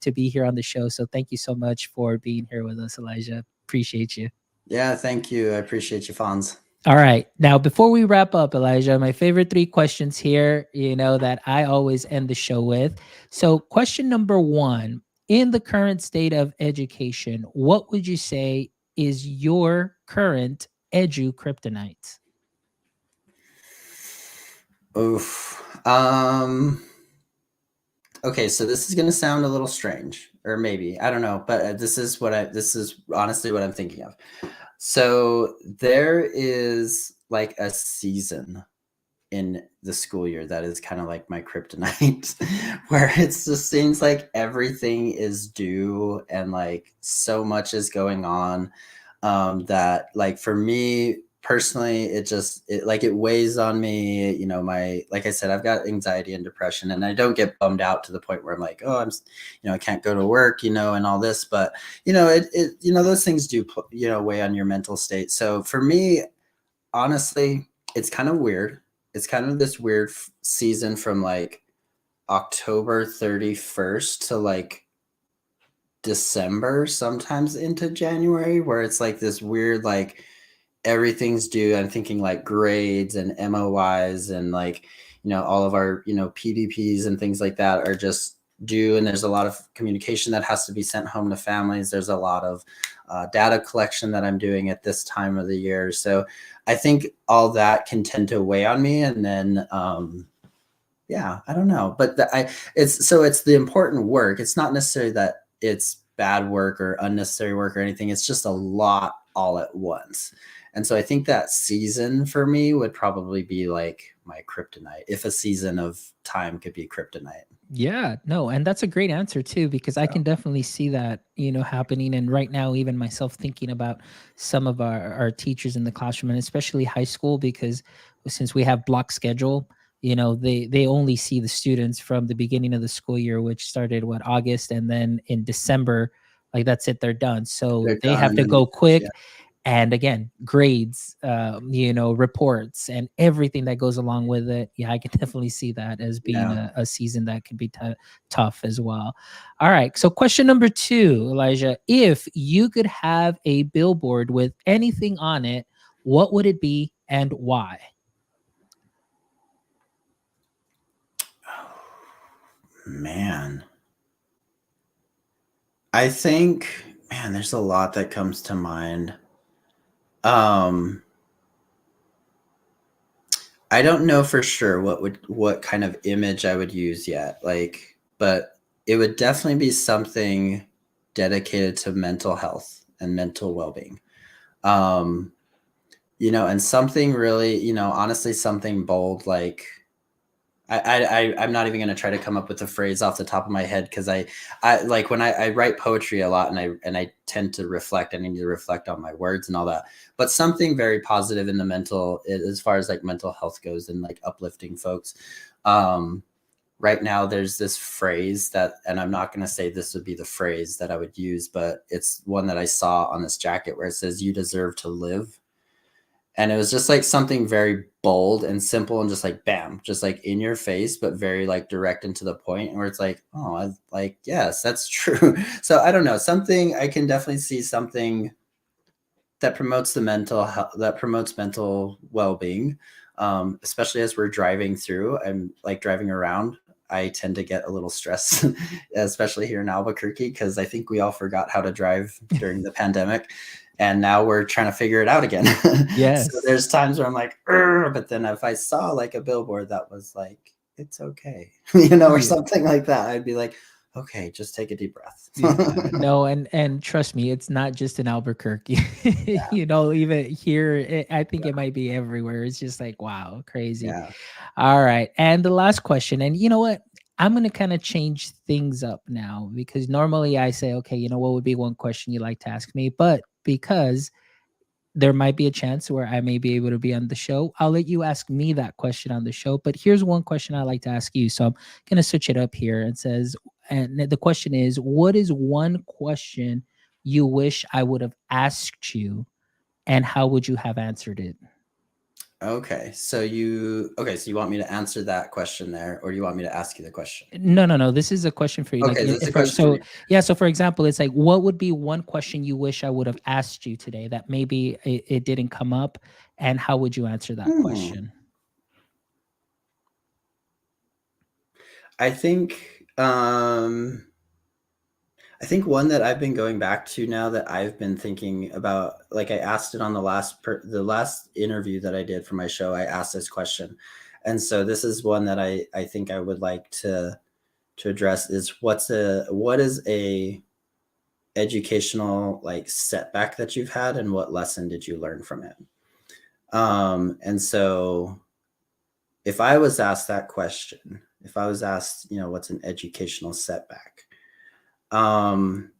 to be here on the show. So thank you so much for being here with us, Elijah. Appreciate you. Yeah, thank you. I appreciate you, Fonz. All right. Now, before we wrap up, Elijah, my favorite three questions here, that I always end the show with. So, question number one, in the current state of education, what would you say is your current edu kryptonite? Oof. Okay, so this is gonna sound a little strange, or maybe I don't know, but this is honestly what I'm thinking of. So there is like a season in the school year that is kind of like my kryptonite, where it just seems like everything is due and like so much is going on, that like for me personally it weighs on me, like I said, I've got anxiety and depression, and I don't get bummed out to the point where I'm like, oh, I can't go to work, and all this, but those things do weigh on your mental state. So for me, honestly, it's kind of weird. It's kind of this weird season from like October 31st to like December, sometimes into January, where it's like this weird, like everything's due. I'm thinking like grades and MOIs and like, all of our, PDPs and things like that are just due. And there's a lot of communication that has to be sent home to families. There's a lot of data collection that I'm doing at this time of the year. So I think all that can tend to weigh on me. And then, yeah, I don't know, but it's the important work. It's not necessarily that it's bad work or unnecessary work or anything. It's just a lot all at once. And so I think that season for me would probably be like my kryptonite, if a season of time could be kryptonite. Yeah, no, and that's a great answer too, because I can definitely see that, happening. And right now, even myself thinking about some of our teachers in the classroom, and especially high school, because since we have block schedule, they only see the students from the beginning of the school year, which started August, and then in December, like that's it, they're done. So They're they have done to and go quick. yeah. And again, grades, reports and everything that goes along with it. Yeah, I can definitely see that as being Yeah. a season that could be tough as well. All right, so question number two, Elijah, if you could have a billboard with anything on it, what would it be and why? Man, I think, man, there's a lot that comes to mind. I don't know for sure what kind of image I would use yet, like, but it would definitely be something dedicated to mental health and mental well-being. And something really, honestly, something bold, like I'm not even going to try to come up with a phrase off the top of my head, because I like when I write poetry a lot, and I tend to reflect. I need to reflect on my words and all that. But something very positive in the mental, as far as like mental health goes, and like uplifting folks. Right now, there's this phrase that, and I'm not going to say this would be the phrase that I would use, but it's one that I saw on this jacket where it says, "You deserve to live." And it was just like something very bold and simple, and just like bam, just like in your face, but very like direct and to the point, where it's like, oh, like, yes, that's true. So I don't know, something, I can definitely see something that promotes the mental health, that promotes mental well-being, especially as we're driving through. I'm like driving around, I tend to get a little stressed, especially here in Albuquerque, because I think we all forgot how to drive during the pandemic, and now we're trying to figure it out again. So Yes. there's times where I'm like, but then if I saw like a billboard that was like, it's okay, or Yeah. something like that, I'd be like, okay, just take a deep breath. Yeah, no, and trust me, it's not just in Albuquerque. You know, even here, I think it might be everywhere. It's just like, wow, crazy. Yeah. All right, and the last question, and you know what? I'm gonna kind of change things up now because normally I say, okay, you know, what would be one question you'd like to ask me? But because there might be a chance where I may be able to be on the show, I'll let you ask me that question on the show. But here's one question I like to ask you. So I'm going to switch it up here. It says, and the question is, what is one question you wish I would have asked you, and how would you have answered it? Okay, so you want me to answer that question there, or you want me to ask you the question? No, no, no. This is a question for you. Like, Okay, this is a for, question for so me. yeah. So for example, it's like, what would be one question you wish I would have asked you today that maybe it didn't come up, and how would you answer that Hmm. question? I think um I think one that I've been going back to now that I've been thinking about, like I asked it on the last interview that I did for my show, I asked this question. And so this is one that I think I would like to address is what is a educational like setback that you've had, and what lesson did you learn from it? And so if I was asked that question, if I was asked, what's an educational setback? Um,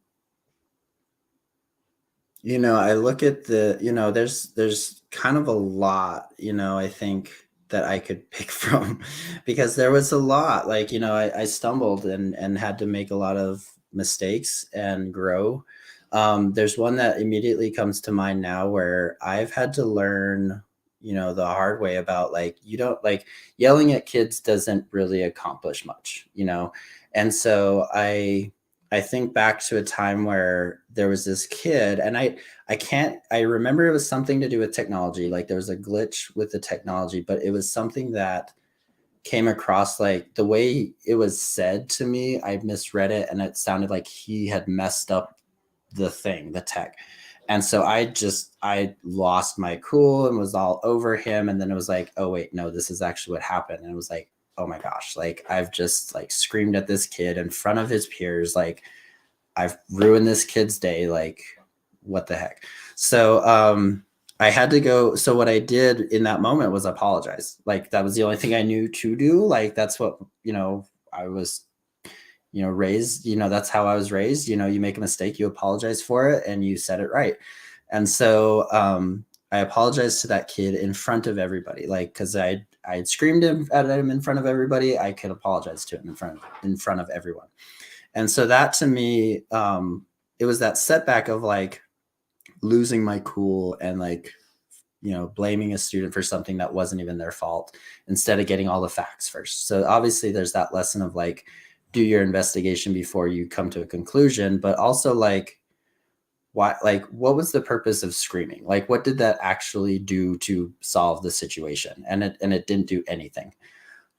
I look at there's kind of a lot, I think that I could pick from because there was a lot. Like, I stumbled and had to make a lot of mistakes and grow. There's one that immediately comes to mind now where I've had to learn, the hard way about like, you don't like yelling at kids doesn't really accomplish much, And so I think back to a time where there was this kid, and I remember it was something to do with technology. Like there was a glitch with the technology, but it was something that came across like the way it was said to me. I misread it and it sounded like he had messed up the tech. And so I lost my cool and was all over him. And then it was like, oh wait, no, this is actually what happened. And it was like, oh my gosh, like I've just like screamed at this kid in front of his peers, like I've ruined this kid's day. Like, what the heck? So I had to go. So what I did in that moment was apologize. Like that was the only thing I knew to do. Like that's what, I was, raised, that's how I was raised. You make a mistake, you apologize for it and you set it right. And so I apologized to that kid in front of everybody. Like, cause I had screamed at him in front of everybody. I could apologize to him in front of everyone. And so that to me, it was that setback of like losing my cool and like, blaming a student for something that wasn't even their fault instead of getting all the facts first. So obviously there's that lesson of like, do your investigation before you come to a conclusion, but also like, why, like, what was the purpose of screaming? Like, what did that actually do to solve the situation? And it didn't do anything.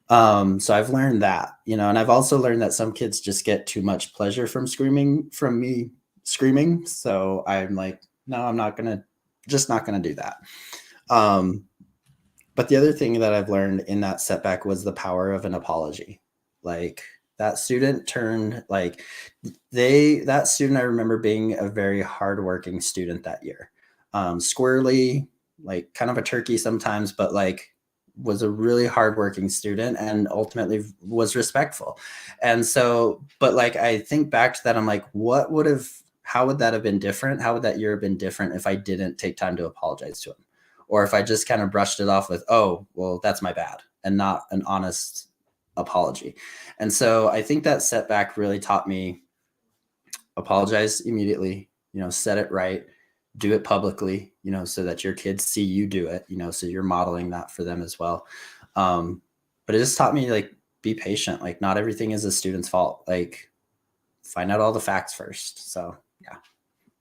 So I've learned that, and I've also learned that some kids just get too much pleasure from me screaming. So I'm like, no, I'm not gonna do that. Um, but the other thing that I've learned in that setback was the power of an apology. Like that student turned like that student, I remember being a very hardworking student that year. Squirrely, like kind of a turkey sometimes, but like was a really hardworking student and ultimately was respectful. And so, but like I think back to that, I'm like, how would that have been different? How would that year have been different if I didn't take time to apologize to him? Or if I just kind of brushed it off with, oh, well, that's my bad, and not an honest apology. And so I think that setback really taught me apologize immediately, set it right, do it publicly, so that your kids see you do it, so you're modeling that for them as well. But it just taught me like, be patient. Like not everything is a student's fault. Like find out all the facts first. So yeah.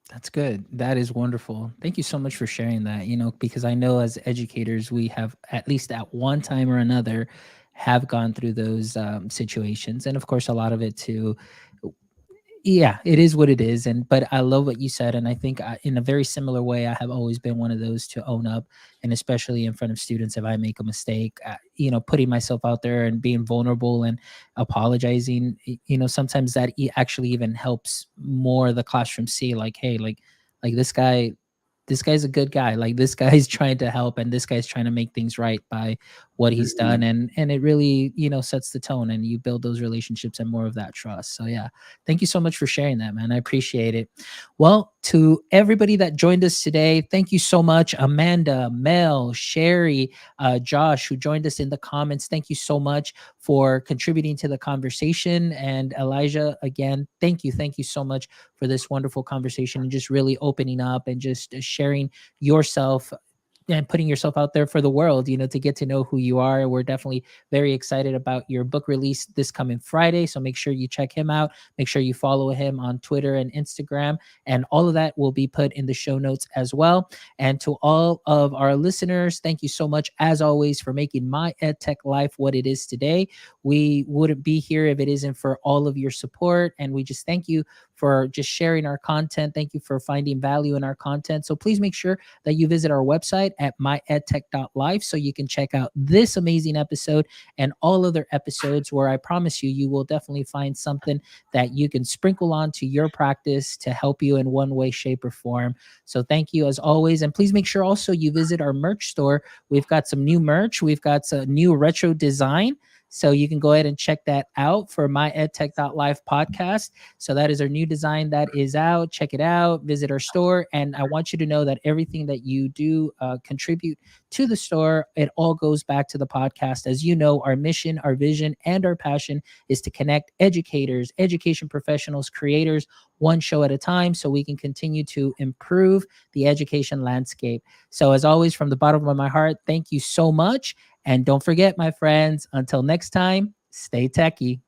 That's good. That is wonderful. Thank you so much for sharing that, because I know as educators, we have at least at one time or another have gone through those situations. And of course, a lot of it too, Yeah, it is what it is. And but I love what you said, and I think in a very similar way, I have always been one of those to own up, and especially in front of students if I make a mistake, putting myself out there and being vulnerable and apologizing. Sometimes that actually even helps more the classroom see, like, hey, like this guy's a good guy. Like, this guy's trying to help, and this guy's trying to make things right by what he's done. Mhm. And it really, sets the tone, and you build those relationships and more of that trust. So yeah, thank you so much for sharing that, man. I appreciate it. Well, to everybody that joined us today, thank you so much. Amanda, Mel, Sherry, Josh, who joined us in the comments, thank you so much for contributing to the conversation. And Elijah, again, thank you. Thank you so much for this wonderful conversation and just really opening up and just sharing yourself and putting yourself out there for the world, to get to know who you are. We're definitely very excited about your book release this coming Friday. So make sure you check him out. Make sure you follow him on Twitter and Instagram. And all of that will be put in the show notes as well. And to all of our listeners, thank you so much, as always, for making my EdTech life what it is today. We wouldn't be here if it isn't for all of your support. And we just thank you for just sharing our content. Thank you for finding value in our content. So please make sure that you visit our website at myedtech.life so you can check out this amazing episode and all other episodes, where I promise you, you will definitely find something that you can sprinkle onto your practice to help you in one way, shape, or form. So thank you as always. And please make sure also you visit our merch store. We've got some new merch. We've got some new retro design. So you can go ahead and check that out for myedtech.life podcast. So that is our new design that is out. Check it out. Visit our store. And I want you to know that everything that you do contribute to the store, it all goes back to the podcast. As you know, our mission, our vision, and our passion is to connect educators, education professionals, creators, one show at a time, so we can continue to improve the education landscape. So, as always, from the bottom of my heart, thank you so much. And don't forget, my friends, until next time, stay techie.